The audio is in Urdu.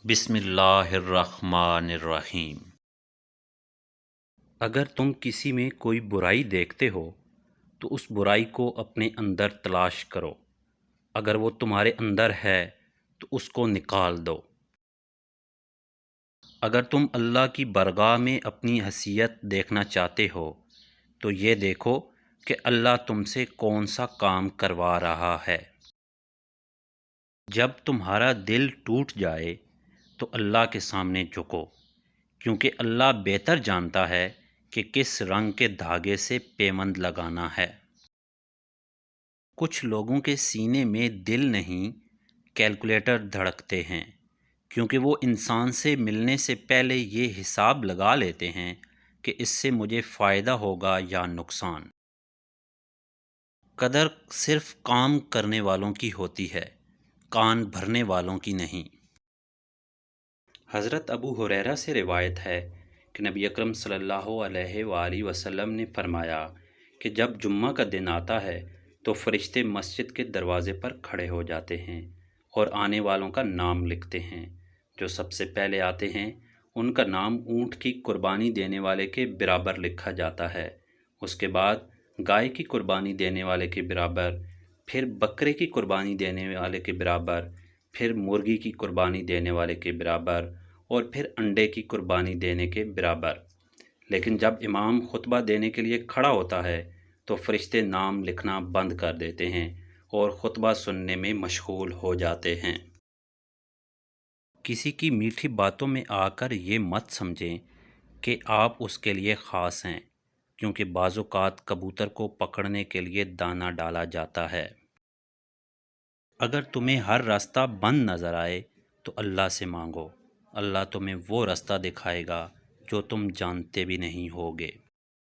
بسم اللہ الرحمن الرحیم۔ اگر تم کسی میں کوئی برائی دیکھتے ہو تو اس برائی کو اپنے اندر تلاش کرو، اگر وہ تمہارے اندر ہے تو اس کو نکال دو۔ اگر تم اللہ کی بارگاہ میں اپنی حیثیت دیکھنا چاہتے ہو تو یہ دیکھو کہ اللہ تم سے کون سا کام کروا رہا ہے۔ جب تمہارا دل ٹوٹ جائے تو اللہ کے سامنے جھکو، کیونکہ اللہ بہتر جانتا ہے کہ کس رنگ کے دھاگے سے پیوند لگانا ہے۔ کچھ لوگوں کے سینے میں دل نہیں، کیلکولیٹر دھڑکتے ہیں، کیونکہ وہ انسان سے ملنے سے پہلے یہ حساب لگا لیتے ہیں کہ اس سے مجھے فائدہ ہوگا یا نقصان۔ قدر صرف کام کرنے والوں کی ہوتی ہے، کان بھرنے والوں کی نہیں۔ حضرت ابو ہریرہ سے روایت ہے کہ نبی اکرم صلی اللہ علیہ وآلہ وسلم نے فرمایا کہ جب جمعہ کا دن آتا ہے تو فرشتے مسجد کے دروازے پر کھڑے ہو جاتے ہیں اور آنے والوں کا نام لکھتے ہیں۔ جو سب سے پہلے آتے ہیں ان کا نام اونٹ کی قربانی دینے والے کے برابر لکھا جاتا ہے، اس کے بعد گائے کی قربانی دینے والے کے برابر، پھر بکرے کی قربانی دینے والے کے برابر، پھر مرغی کی قربانی دینے والے کے برابر، اور پھر انڈے کی قربانی دینے کے برابر۔ لیکن جب امام خطبہ دینے کے لیے کھڑا ہوتا ہے تو فرشتے نام لکھنا بند کر دیتے ہیں اور خطبہ سننے میں مشغول ہو جاتے ہیں۔ کسی کی میٹھی باتوں میں آ کر یہ مت سمجھیں کہ آپ اس کے لیے خاص ہیں، کیونکہ بعض اوقات کبوتر کو پکڑنے کے لیے دانہ ڈالا جاتا ہے۔ اگر تمہیں ہر راستہ بند نظر آئے تو اللہ سے مانگو، اللہ تمہیں وہ راستہ دکھائے گا جو تم جانتے بھی نہیں ہوگے۔